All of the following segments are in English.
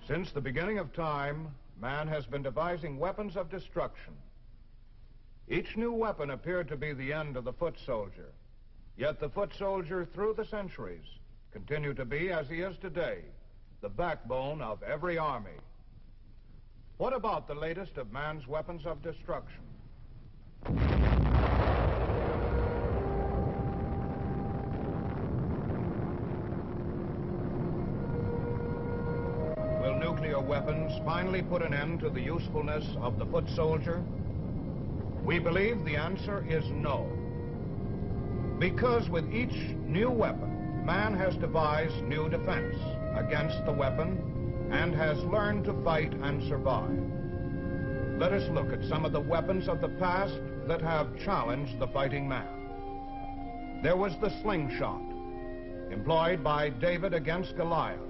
Since the beginning of time, man has been devising weapons of destruction. Each new weapon appeared to be the end of the foot soldier. Yet the foot soldier, through the centuries, continued to be, as he is today, the backbone of every army. What about the latest of man's weapons of destruction? Will nuclear weapons finally put an end to the usefulness of the foot soldier? We believe the answer is no. Because with each new weapon, man has devised new defense against the weapon and has learned to fight and survive. Let us look at some of the weapons of the past that have challenged the fighting man. There was the slingshot, employed by David against Goliath,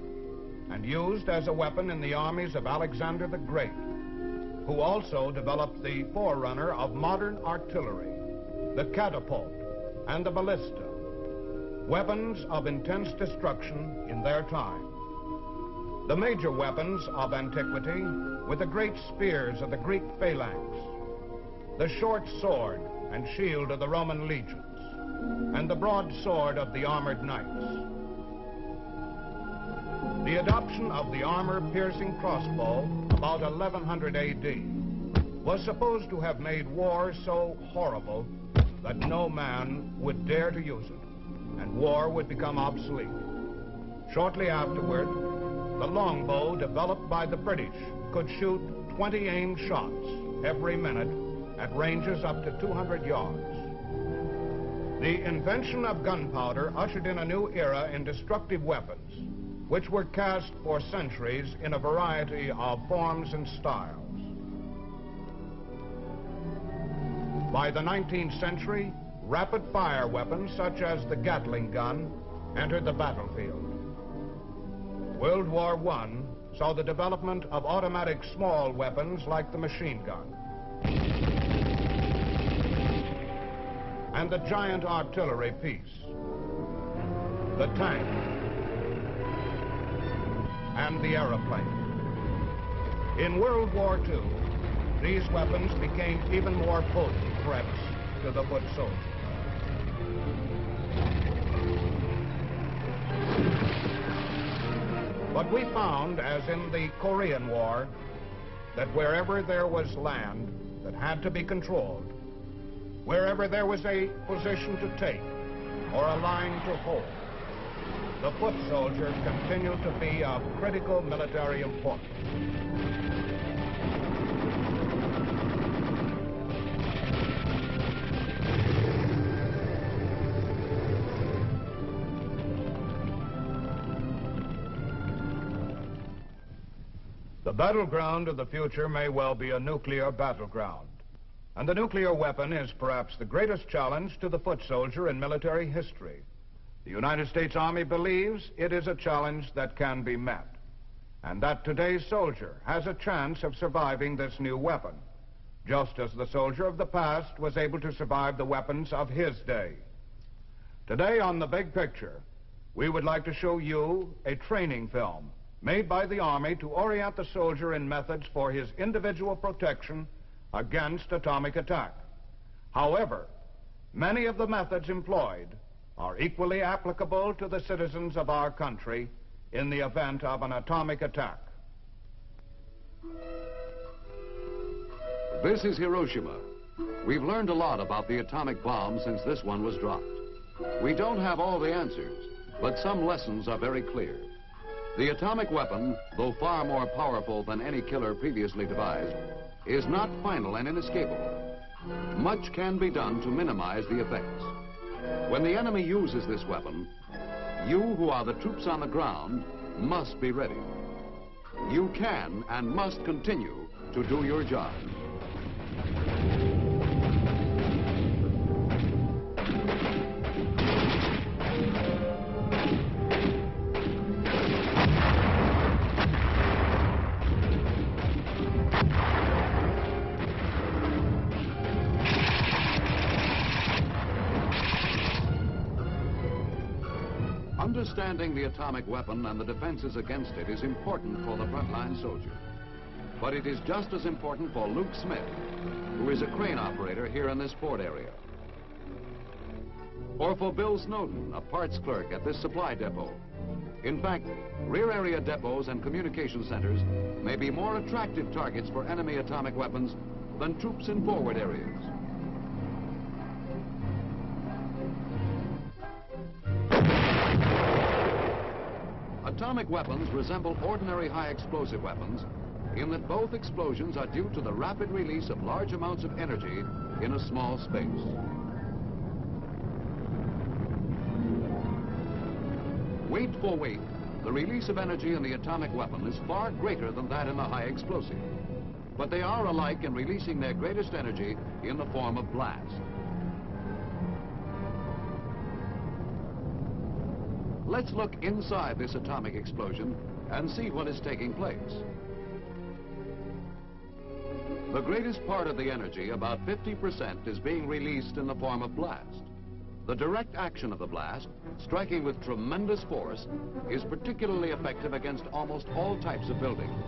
and used as a weapon in the armies of Alexander the Great, who also developed the forerunner of modern artillery, the catapult and the ballista, weapons of intense destruction in their time. The major weapons of antiquity were the great spears of the Greek phalanx, the short sword and shield of the Roman legions, and the broadsword of the armored knights. The adoption of the armor-piercing crossbow about 1100 AD was supposed to have made war so horrible that no man would dare to use it, and war would become obsolete. Shortly afterward, the longbow developed by the British could shoot 20 aimed shots every minute at ranges up to 200 yards. The invention of gunpowder ushered in a new era in destructive weapons, which were cast for centuries in a variety of forms and styles. By the 19th century, rapid-fire weapons such as the Gatling gun entered the battlefield. World War I saw the development of automatic small weapons like the machine gun, and the giant artillery piece, the tank, and the airplane. In World War II, these weapons became even more potent threats to the foot soldier. But we found, as in the Korean War, that wherever there was land that had to be controlled, wherever there was a position to take or a line to hold, the foot soldier continued to be of critical military importance. The battleground of the future may well be a nuclear battleground. And the nuclear weapon is perhaps the greatest challenge to the foot soldier in military history. The United States Army believes it is a challenge that can be met, and that today's soldier has a chance of surviving this new weapon, just as the soldier of the past was able to survive the weapons of his day. Today on The Big Picture, we would like to show you a training film made by the Army to orient the soldier in methods for his individual protection against atomic attack. However, many of the methods employed are equally applicable to the citizens of our country in the event of an atomic attack. This is Hiroshima. We've learned a lot about the atomic bomb since this one was dropped. We don't have all the answers, but some lessons are very clear. The atomic weapon, though far more powerful than any killer previously devised, is not final and inescapable. Much can be done to minimize the effects. When the enemy uses this weapon, you who are the troops on the ground must be ready. You can and must continue to do your job. Understanding the atomic weapon and the defenses against it is important for the frontline soldier. But it is just as important for Luke Smith, who is a crane operator here in this port area. Or for Bill Snowden, a parts clerk at this supply depot. In fact, rear area depots and communication centers may be more attractive targets for enemy atomic weapons than troops in forward areas. Atomic weapons resemble ordinary high explosive weapons in that both explosions are due to the rapid release of large amounts of energy in a small space. Weight for weight, the release of energy in the atomic weapon is far greater than that in the high explosive. But they are alike in releasing their greatest energy in the form of blast. Let's look inside this atomic explosion and see what is taking place. The greatest part of the energy, about 50%, is being released in the form of blast. The direct action of the blast, striking with tremendous force, is particularly effective against almost all types of buildings.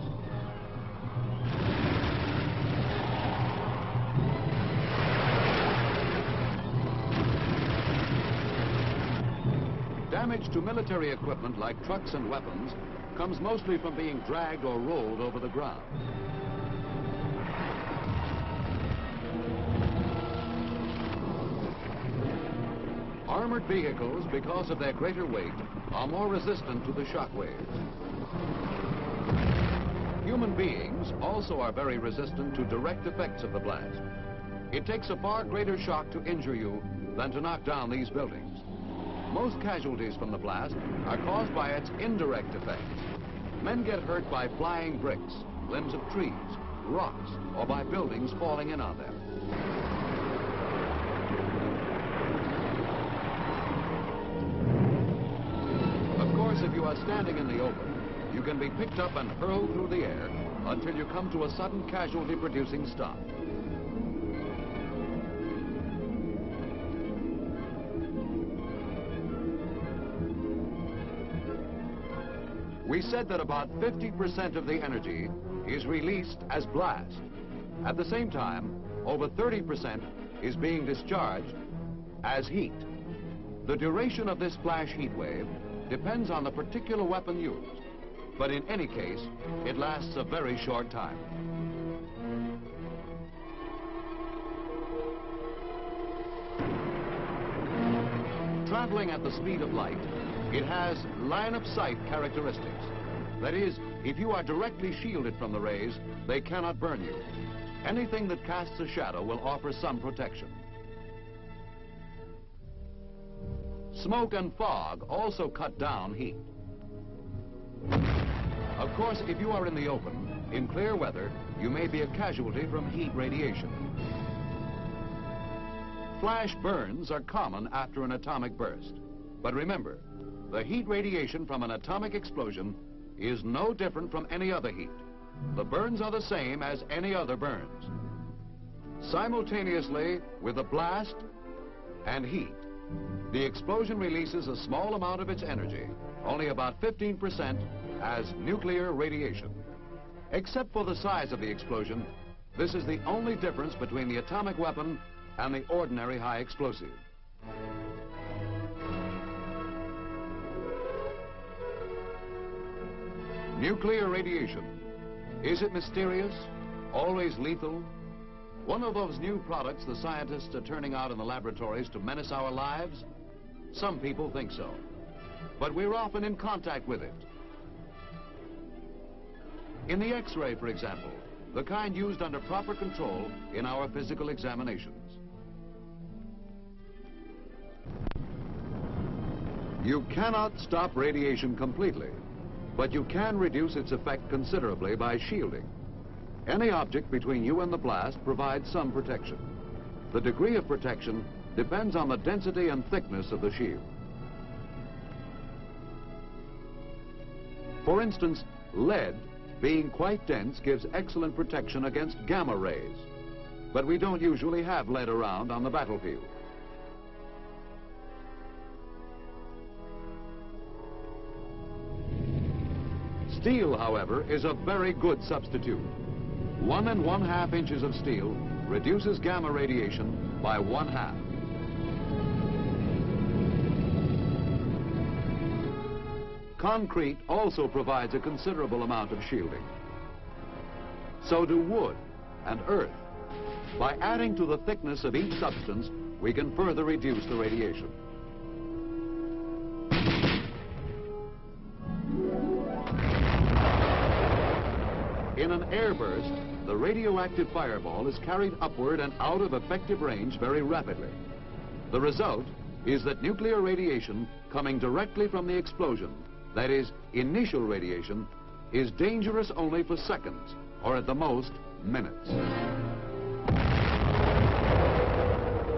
Damage to military equipment like trucks and weapons comes mostly from being dragged or rolled over the ground. Armored vehicles, because of their greater weight, are more resistant to the shock waves. Human beings also are very resistant to direct effects of the blast. It takes a far greater shock to injure you than to knock down these buildings. Most casualties from the blast are caused by its indirect effects. Men get hurt by flying bricks, limbs of trees, rocks, or by buildings falling in on them. Of course, if you are standing in the open, you can be picked up and hurled through the air until you come to a sudden casualty-producing stop. We said that about 50% of the energy is released as blast. At the same time, over 30% is being discharged as heat. The duration of this flash heat wave depends on the particular weapon used, but in any case, it lasts a very short time. Traveling at the speed of light, it has line-of-sight characteristics. That is, if you are directly shielded from the rays, they cannot burn you. Anything that casts a shadow will offer some protection. Smoke and fog also cut down heat. Of course, if you are in the open, in clear weather, you may be a casualty from heat radiation. Flash burns are common after an atomic burst. But remember, the heat radiation from an atomic explosion is no different from any other heat. The burns are the same as any other burns. Simultaneously with the blast and heat, the explosion releases a small amount of its energy, only about 15%, as nuclear radiation. Except for the size of the explosion, this is the only difference between the atomic weapon and the ordinary high explosive. Nuclear radiation. Is it mysterious? Always lethal? One of those new products the scientists are turning out in the laboratories to menace our lives? Some people think so. But we're often in contact with it. In the X-ray, for example, the kind used under proper control in our physical examinations. You cannot stop radiation completely, but you can reduce its effect considerably by shielding. Any object between you and the blast provides some protection. The degree of protection depends on the density and thickness of the shield. For instance, lead, being quite dense, gives excellent protection against gamma rays. But we don't usually have lead around on the battlefield. Steel, however, is a very good substitute. 1 1/2 inches of steel reduces gamma radiation by 1/2. Concrete also provides a considerable amount of shielding. So do wood and earth. By adding to the thickness of each substance, we can further reduce the radiation. In an airburst, the radioactive fireball is carried upward and out of effective range very rapidly. The result is that nuclear radiation coming directly from the explosion, that is, initial radiation, is dangerous only for seconds, or at the most, minutes.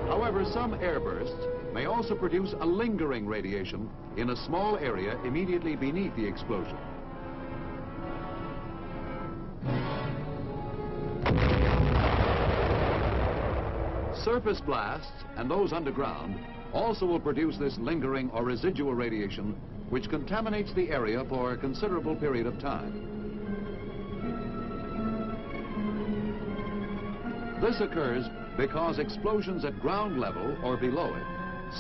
However, some airbursts may also produce a lingering radiation in a small area immediately beneath the explosion. Surface blasts, and those underground, also will produce this lingering or residual radiation which contaminates the area for a considerable period of time. This occurs because explosions at ground level or below it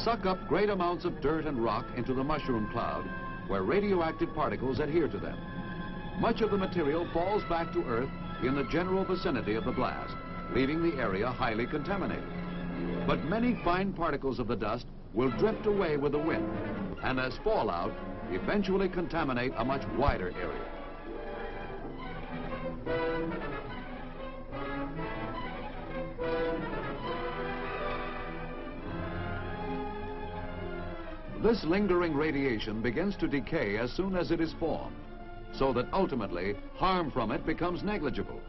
suck up great amounts of dirt and rock into the mushroom cloud where radioactive particles adhere to them. Much of the material falls back to Earth in the general vicinity of the blast, leaving the area highly contaminated. But many fine particles of the dust will drift away with the wind, and as fallout, eventually contaminate a much wider area. This lingering radiation begins to decay as soon as it is formed, so that ultimately harm from it becomes negligible.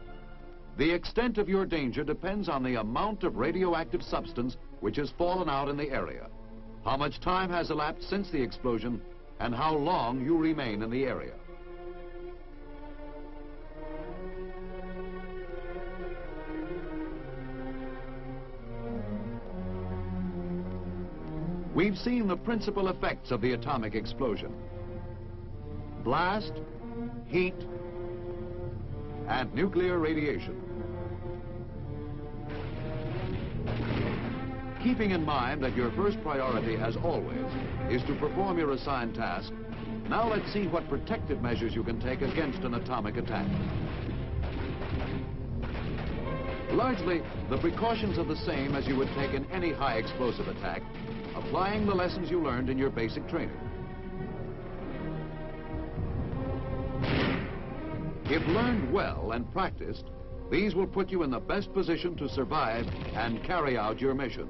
The extent of your danger depends on the amount of radioactive substance which has fallen out in the area, how much time has elapsed since the explosion, and how long you remain in the area. We've seen the principal effects of the atomic explosion: blast, heat, and nuclear radiation. Keeping in mind that your first priority, as always, is to perform your assigned task, now let's see what protective measures you can take against an atomic attack. Largely, the precautions are the same as you would take in any high explosive attack, applying the lessons you learned in your basic training. If learned well and practiced, these will put you in the best position to survive and carry out your mission.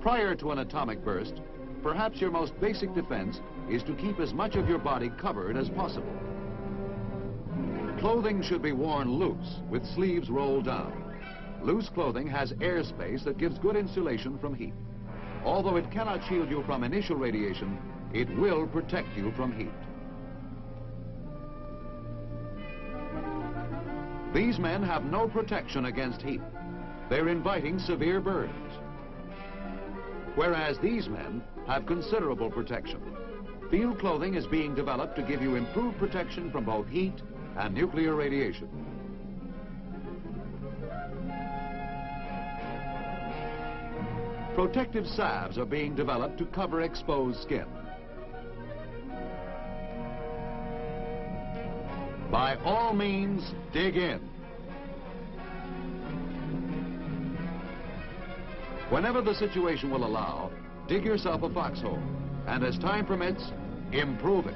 Prior to an atomic burst, perhaps your most basic defense is to keep as much of your body covered as possible. Clothing should be worn loose, with sleeves rolled down. Loose clothing has airspace that gives good insulation from heat. Although it cannot shield you from initial radiation, it will protect you from heat. These men have no protection against heat. They're inviting severe burns. Whereas these men have considerable protection. Field clothing is being developed to give you improved protection from both heat and nuclear radiation. Protective salves are being developed to cover exposed skin. By all means, dig in. Whenever the situation will allow, dig yourself a foxhole, and as time permits, improve it.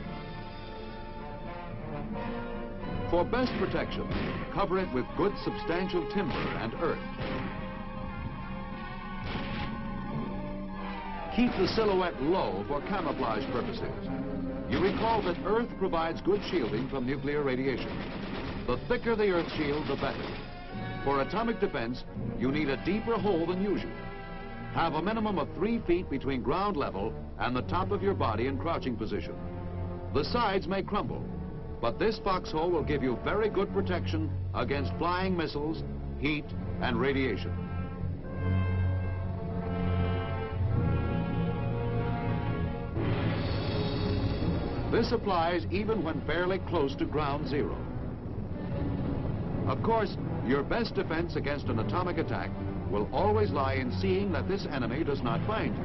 For best protection, cover it with good substantial timber and earth. Keep the silhouette low for camouflage purposes. You recall that earth provides good shielding from nuclear radiation. The thicker the earth shield, the better. For atomic defense, you need a deeper hole than usual. Have a minimum of 3 feet between ground level and the top of your body in crouching position. The sides may crumble, but this foxhole will give you very good protection against flying missiles, heat, and radiation. This applies even when fairly close to ground zero. Of course, your best defense against an atomic attack will always lie in seeing that this enemy does not find you.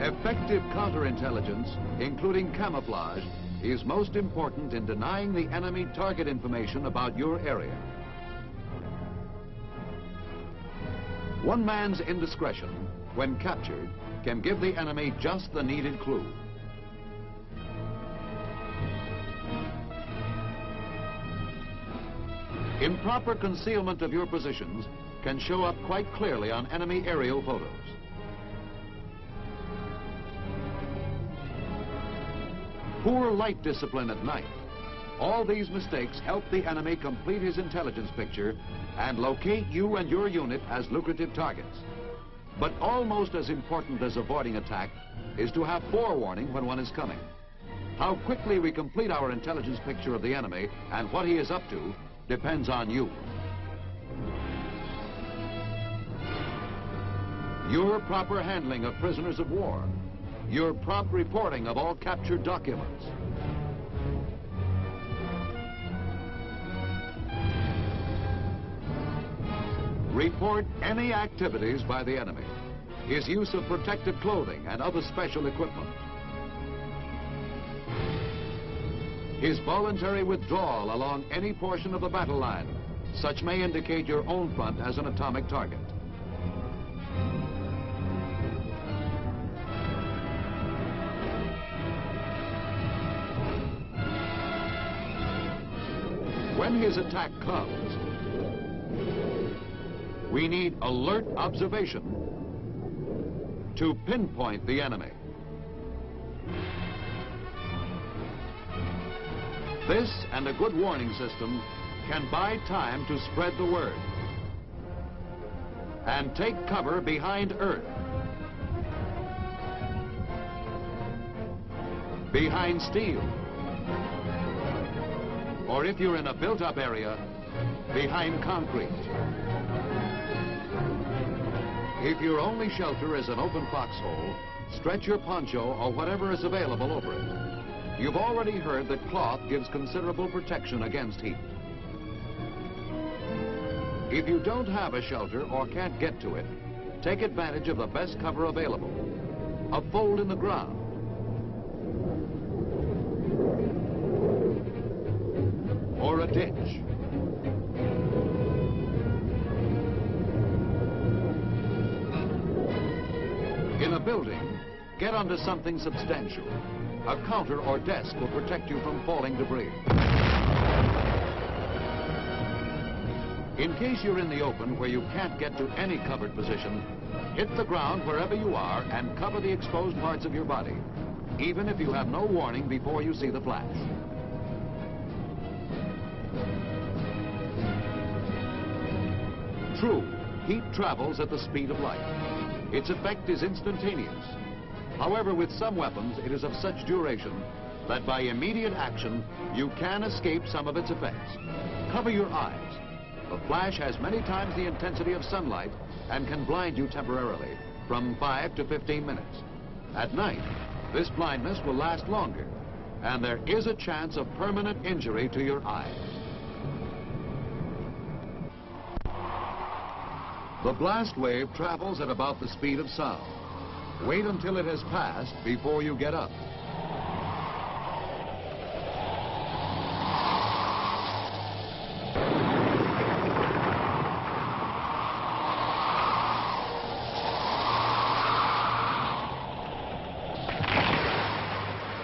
Effective counterintelligence, including camouflage, is most important in denying the enemy target information about your area. One man's indiscretion, when captured, can give the enemy just the needed clue. Improper concealment of your positions can show up quite clearly on enemy aerial photos. Poor light discipline at night. All these mistakes help the enemy complete his intelligence picture and locate you and your unit as lucrative targets. But almost as important as avoiding attack is to have forewarning when one is coming. How quickly we complete our intelligence picture of the enemy and what he is up to depends on you. Your proper handling of prisoners of war, your prompt reporting of all captured documents, report any activities by the enemy, his use of protective clothing and other special equipment, his voluntary withdrawal along any portion of the battle line. Such may indicate your own front as an atomic target. When his attack comes, we need alert observation to pinpoint the enemy. This and a good warning system can buy time to spread the word and take cover behind earth, behind steel, or if you're in a built-up area, behind concrete. If your only shelter is an open foxhole, stretch your poncho or whatever is available over it. You've already heard that cloth gives considerable protection against heat. If you don't have a shelter or can't get to it, take advantage of the best cover available, a fold in the ground, or a ditch. In a building, get onto something substantial. A counter or desk will protect you from falling debris. In case you're in the open where you can't get to any covered position, hit the ground wherever you are and cover the exposed parts of your body, even if you have no warning before you see the flash. True, heat travels at the speed of light. Its effect is instantaneous. However, with some weapons, it is of such duration that by immediate action, you can escape some of its effects. Cover your eyes. The flash has many times the intensity of sunlight and can blind you temporarily, from 5 to 15 minutes. At night, this blindness will last longer, and there is a chance of permanent injury to your eyes. The blast wave travels at about the speed of sound. Wait until it has passed before you get up.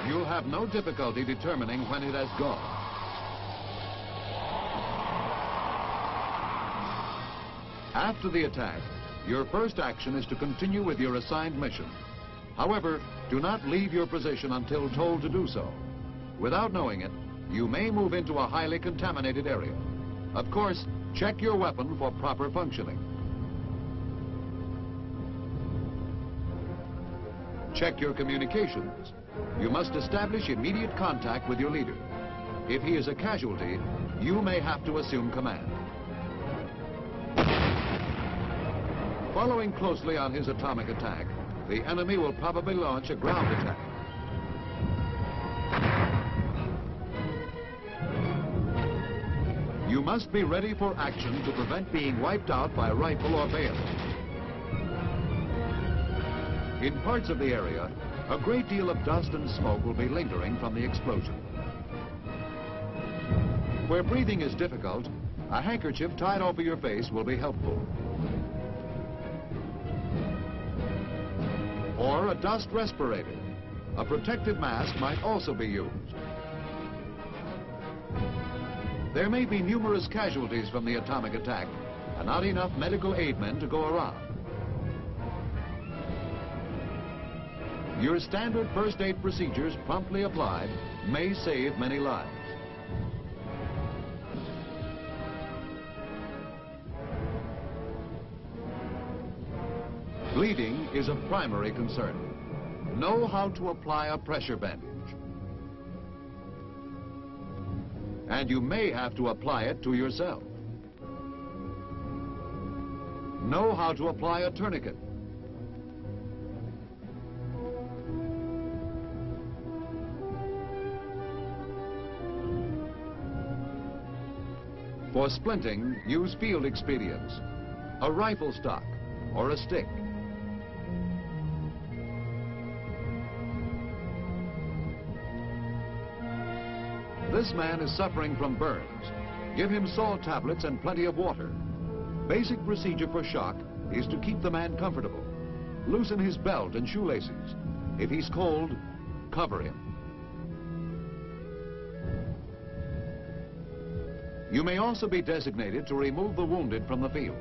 You'll have no difficulty determining when it has gone. After the attack, your first action is to continue with your assigned mission. However, do not leave your position until told to do so. Without knowing it, you may move into a highly contaminated area. Of course, check your weapon for proper functioning. Check your communications. You must establish immediate contact with your leader. If he is a casualty, you may have to assume command. Following closely on his atomic attack, the enemy will probably launch a ground attack. You must be ready for action to prevent being wiped out by rifle or bayonet. In parts of the area, a great deal of dust and smoke will be lingering from the explosion. Where breathing is difficult, a handkerchief tied over your face will be helpful. Or a dust respirator. A protective mask might also be used. There may be numerous casualties from the atomic attack and not enough medical aid men to go around. Your standard first aid procedures promptly applied may save many lives. Bleeding is a primary concern. Know how to apply a pressure bandage. And you may have to apply it to yourself. Know how to apply a tourniquet. For splinting, use field expedients, a rifle stock or a stick. This man is suffering from burns. Give him salt tablets and plenty of water. Basic procedure for shock is to keep the man comfortable. Loosen his belt and shoelaces. If he's cold, cover him. You may also be designated to remove the wounded from the field.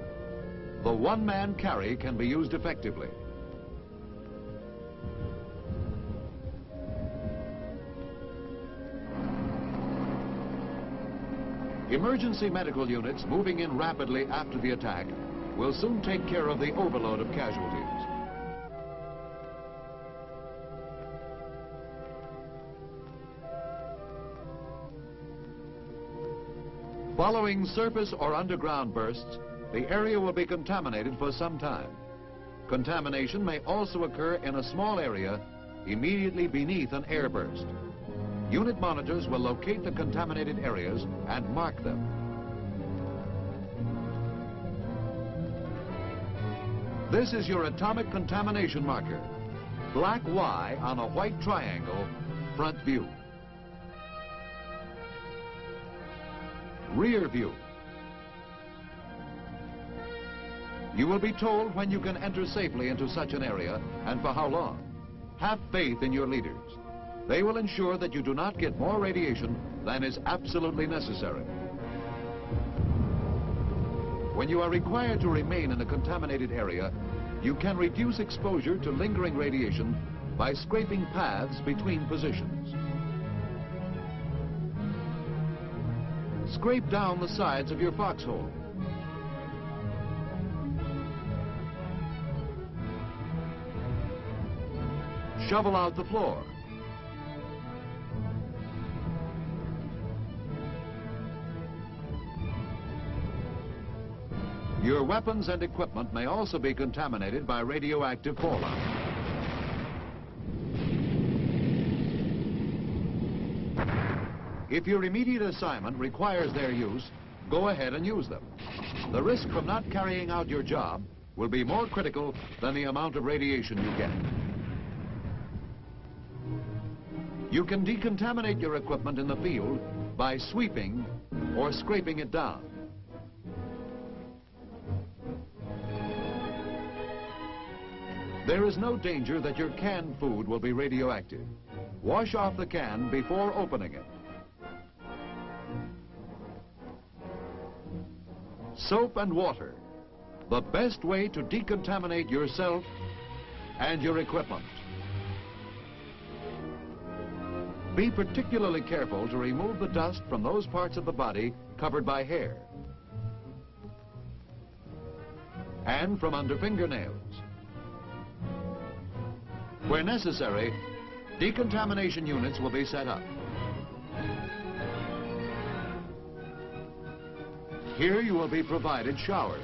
The one-man carry can be used effectively. Emergency medical units moving in rapidly after the attack will soon take care of the overload of casualties. Following surface or underground bursts, the area will be contaminated for some time. Contamination may also occur in a small area immediately beneath an air burst. Unit monitors will locate the contaminated areas and mark them. This is your atomic contamination marker. Black Y on a white triangle, front view. Rear view. You will be told when you can enter safely into such an area and for how long. Have faith in your leaders. They will ensure that you do not get more radiation than is absolutely necessary. When you are required to remain in a contaminated area, you can reduce exposure to lingering radiation by scraping paths between positions. Scrape down the sides of your foxhole. Shovel out the floor. Your weapons and equipment may also be contaminated by radioactive fallout. If your immediate assignment requires their use, go ahead and use them. The risk from not carrying out your job will be more critical than the amount of radiation you get. You can decontaminate your equipment in the field by sweeping or scraping it down. There is no danger that your canned food will be radioactive. Wash off the can before opening it. Soap and water, the best way to decontaminate yourself and your equipment. Be particularly careful to remove the dust from those parts of the body covered by hair and from under fingernails. Where necessary, decontamination units will be set up. Here you will be provided showers.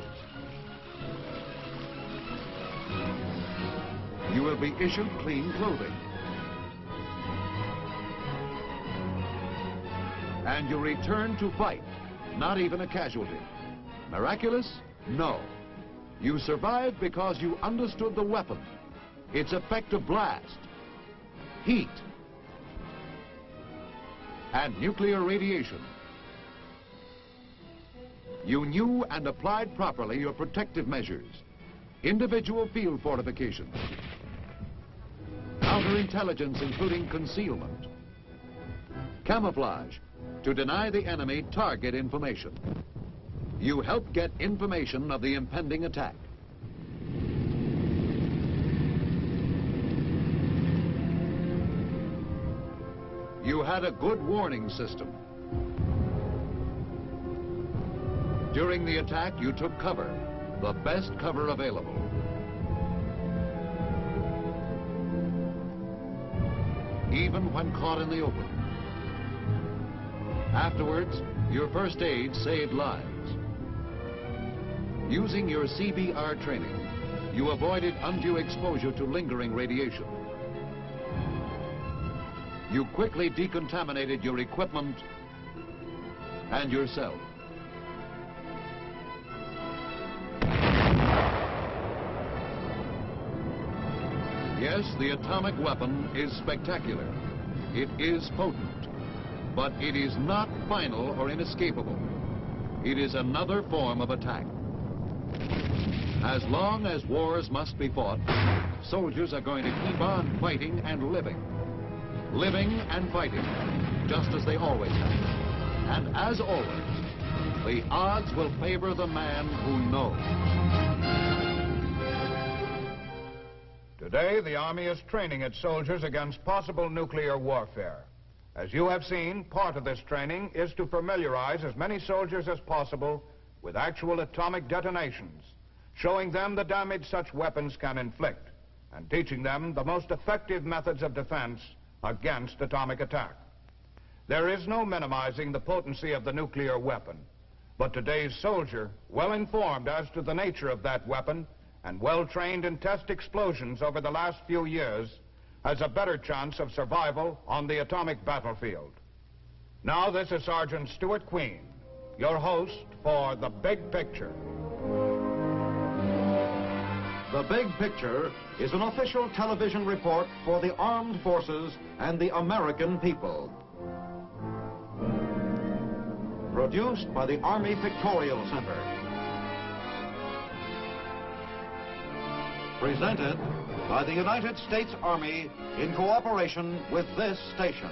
You will be issued clean clothing. And you return to fight, not even a casualty. Miraculous? No. You survived because you understood the weapon, its effective blast, heat, and nuclear radiation. You knew and applied properly your protective measures, individual field fortifications, counterintelligence including concealment, camouflage to deny the enemy target information. You helped get information of the impending attack. You had a good warning system. During the attack, you took cover, the best cover available. Even when caught in the open. Afterwards, your first aid saved lives. Using your CBR training, you avoided undue exposure to lingering radiation. You quickly decontaminated your equipment and yourself. Yes, the atomic weapon is spectacular. It is potent, but it is not final or inescapable. It is another form of attack. As long as wars must be fought, soldiers are going to keep on fighting and living. Living and fighting, just as they always have. And as always, the odds will favor the man who knows. Today, the Army is training its soldiers against possible nuclear warfare. As you have seen, part of this training is to familiarize as many soldiers as possible with actual atomic detonations, showing them the damage such weapons can inflict, and teaching them the most effective methods of defense against atomic attack. There is no minimizing the potency of the nuclear weapon, but today's soldier, well informed as to the nature of that weapon and well trained in test explosions over the last few years, has a better chance of survival on the atomic battlefield. Now, this is Sergeant Stuart Queen, your host for The Big Picture. The Big Picture is an official television report for the armed forces and the American people. Produced by the Army Pictorial Center. Presented by the United States Army in cooperation with this station.